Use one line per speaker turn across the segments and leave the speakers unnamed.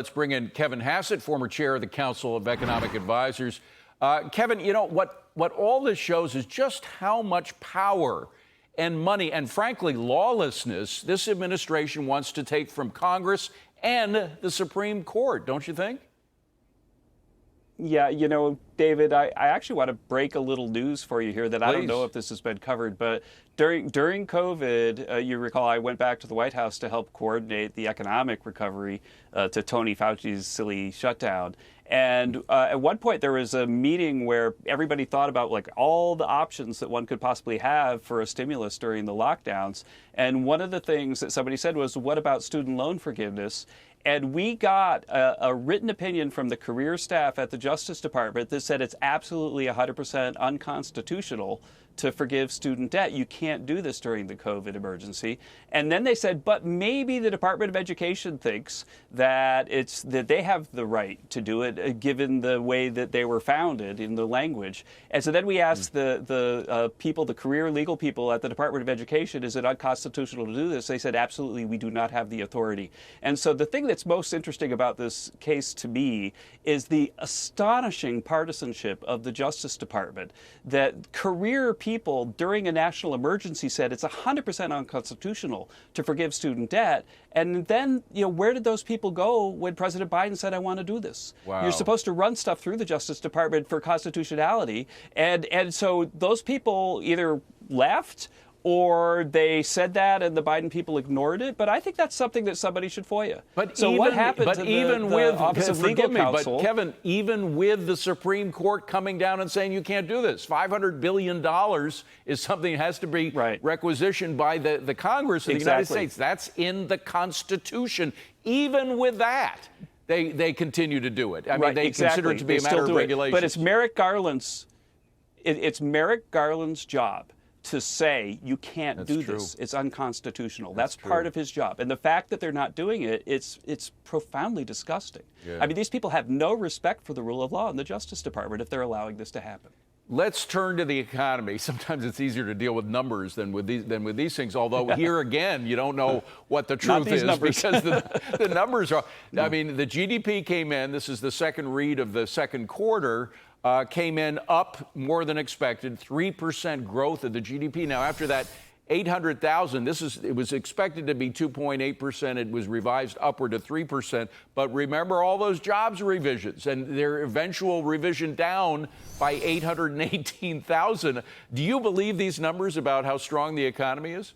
Let's bring in Kevin Hassett, former chair of the Council of Economic Advisors. Kevin, you know, what all this shows is just how much power and money and, frankly, lawlessness this administration wants to take from Congress and the Supreme Court, don't you think?
Yeah, you know, David, I actually want to break a little news for you here that I don't know if this has been covered, but during COVID, you recall I went back to the White House to help coordinate the economic recovery to Tony Fauci's silly shutdown. And at one point, there was a meeting where everybody thought about like all the options that one could possibly have for a stimulus during the lockdowns. And one of the things that somebody said was, what about student loan forgiveness? And we got a written opinion from the career staff at the Justice Department that said it's absolutely 100% unconstitutional to forgive student debt. You can't do this during the COVID emergency. And then they said, but maybe the Department of Education thinks that they have the right to do it, given the way that they were founded in the language. And so then we asked the people, the career legal people at the Department of Education, is it unconstitutional to do this? They said, absolutely, we do not have the authority. And so the thing that's most interesting about this case to me is the astonishing partisanship of the Justice Department, that career people during a national emergency said it's 100% unconstitutional to forgive student debt. And then, you know, where did those people go when President Biden said, I want to do this?
Wow.
You're supposed to run stuff through the Justice Department for constitutionality. And so those people either left or they said that and the Biden people ignored it. But I think that's something that somebody should FOIA.
But
so
even,
what happened
but
to
even
the
with,
Office of Legal Counsel?
But Kevin, even with the Supreme Court coming down and saying you can't do this, $500 billion is something that has to be requisitioned by the Congress of the United States. That's in the Constitution. Even with that, they continue to do it. I mean, they consider it to be a matter of regulation.
But it's Merrick Garland's. It's Merrick Garland's job to say you can't do this. It's unconstitutional. That's part of his job. And the fact that they're not doing it, it's profoundly disgusting. Yeah. I mean, these people have no respect for the rule of law in the Justice Department if they're allowing this to happen.
Let's turn to the economy. Sometimes it's easier to deal with numbers than with these things, although here again, you don't know what the truth is because the numbers are, I mean, the GDP came in, this is the second read of the second quarter, came in up more than expected, 3% growth of the GDP. Now, after that 800,000, it was expected to be 2.8%. It was revised upward to 3%. But remember all those jobs revisions and their eventual revision down by 818,000. Do you believe these numbers about how strong the economy is?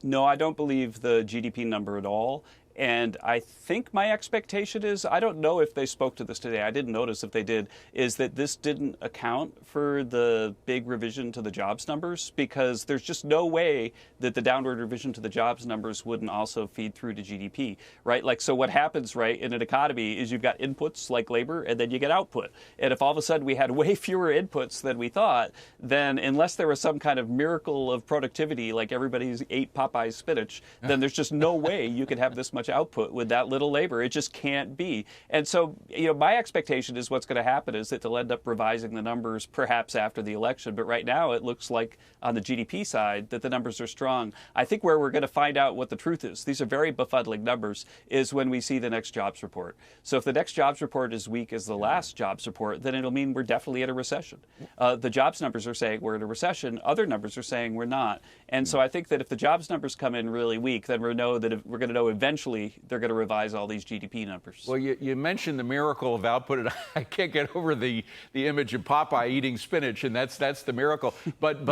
No, I don't believe the GDP number at all. And I think my expectation is, I don't know if they spoke to this today, I didn't notice if they did, is that this didn't account for the big revision to the jobs numbers, because there's just no way that the downward revision to the jobs numbers wouldn't also feed through to GDP, right? Like, so what happens, right, in an economy is you've got inputs like labor and then you get output. And if all of a sudden we had way fewer inputs than we thought, then unless there was some kind of miracle of productivity, like everybody's ate Popeye's spinach, then there's just no way you could have this much output with that little labor. It just can't be. And so, you know, my expectation is what's going to happen is that they'll end up revising the numbers perhaps after the election. But right now, it looks like on the GDP side that the numbers are strong. I think where we're going to find out what the truth is, these are very befuddling numbers, is when we see the next jobs report. So if the next jobs report is weak as the last jobs report, then it'll mean we're definitely in a recession. The jobs numbers are saying we're in a recession. Other numbers are saying we're not. And so I think that if the jobs numbers come in really weak, then we're going to know eventually they're going to revise all these GDP numbers.
Well, you mentioned the miracle of output, and I can't get over the image of Popeye eating spinach, and that's the miracle. But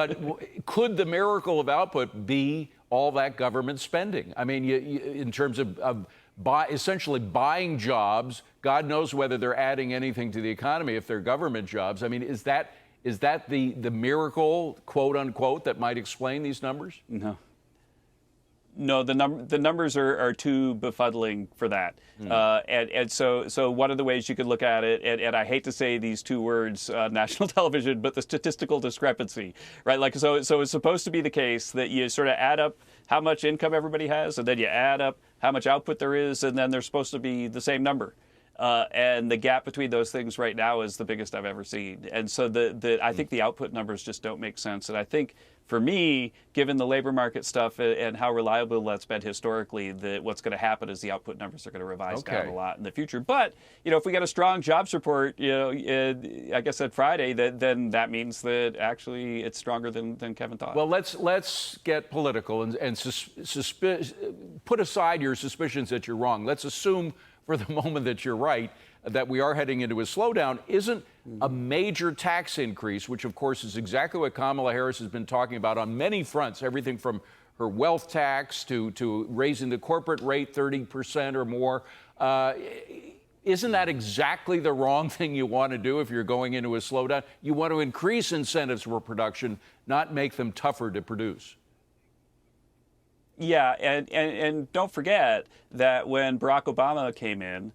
could the miracle of output be all that government spending? I mean, in terms of essentially buying jobs, God knows whether they're adding anything to the economy if they're government jobs. I mean, is that the miracle, quote unquote, that might explain these numbers?
No, the numbers are too befuddling for that. And so one of the ways you could look at it, and I hate to say these two words on national television, but the statistical discrepancy, right? Like, so it's supposed to be the case that you sort of add up how much income everybody has, and then you add up how much output there is, and then they're supposed to be the same number. And the gap between those things right now is the biggest I've ever seen. And so I think the output numbers just don't make sense. And I think for me, given the labor market stuff and how reliable that's been historically, what's going to happen is the output numbers are going to revise down a lot in the future. But, if we get a strong jobs report, I guess on Friday, then that means that actually it's stronger than Kevin thought.
Well, let's get political and put aside your suspicions that you're wrong. Let's assume for the moment that you're right, that we are heading into a slowdown. Isn't a major tax increase, which of course is exactly what Kamala Harris has been talking about on many fronts, everything from her wealth tax to raising the corporate rate 30% or more, isn't that exactly the wrong thing you want to do if you're going into a slowdown? You want to increase incentives for production, not make them tougher to produce.
Yeah, and don't forget that when Barack Obama came in,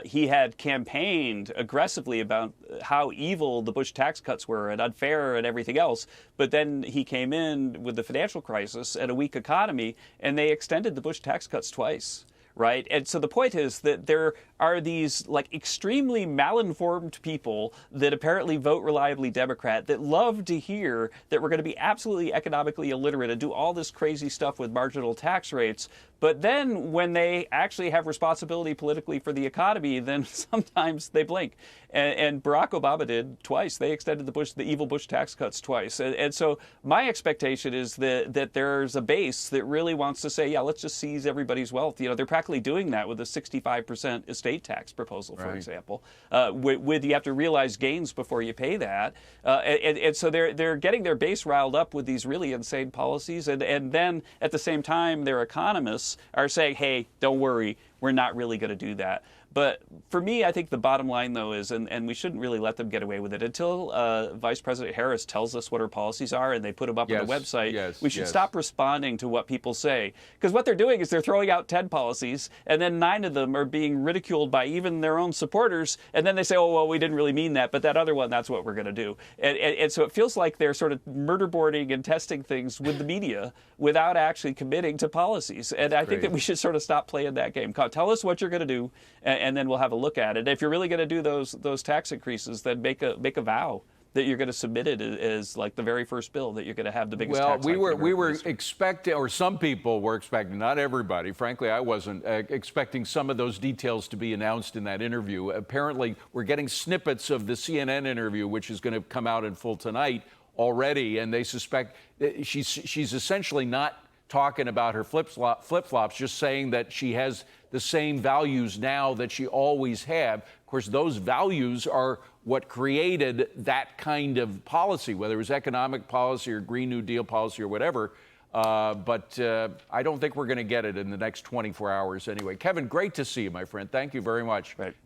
he had campaigned aggressively about how evil the Bush tax cuts were and unfair and everything else. But then he came in with the financial crisis and a weak economy, and they extended the Bush tax cuts twice. Right. And so the point is that there are these extremely malinformed people that apparently vote reliably Democrat that love to hear that we're going to be absolutely economically illiterate and do all this crazy stuff with marginal tax rates. But then when they actually have responsibility politically for the economy, then sometimes they blink. And Barack Obama did twice. They extended the evil Bush tax cuts twice. And so my expectation is that there's a base that really wants to say, yeah, let's just seize everybody's wealth. They're practically doing that with a 65% estate tax proposal, for example. With you have to realize gains before you pay that. And so they're getting their base riled up with these really insane policies. And then at the same time, their economists are saying, hey, don't worry, we're not really going to do that. But for me, I think the bottom line, though, is, and we shouldn't really let them get away with it, until Vice President Harris tells us what her policies are and they put them up on the website, we should stop responding to what people say. Because what they're doing is they're throwing out 10 policies, and then 9 of them are being ridiculed by even their own supporters, and then they say, oh, well, we didn't really mean that, but that other one, that's what we're going to do. And so it feels like they're sort of murderboarding and testing things with the media without actually committing to policies. And I think that we should sort of stop playing that game. Tell us what you're going to do, and then we'll have a look at it. If you're really going to do those tax increases, then make a vow that you're going to submit it as like the very first bill that you're going to have the biggest tax hike.
Well, we were expecting, or some people were expecting, not everybody, frankly, I wasn't, expecting some of those details to be announced in that interview. Apparently, we're getting snippets of the CNN interview, which is going to come out in full tonight already, and they suspect that she's essentially not talking about her flip-flops, just saying that she has the same values now that she always have. Of course, those values are what created that kind of policy, whether it was economic policy or Green New Deal policy or whatever. But I don't think we're going to get it in the next 24 hours anyway. Kevin, great to see you, my friend. Thank you very much. Appreciate it.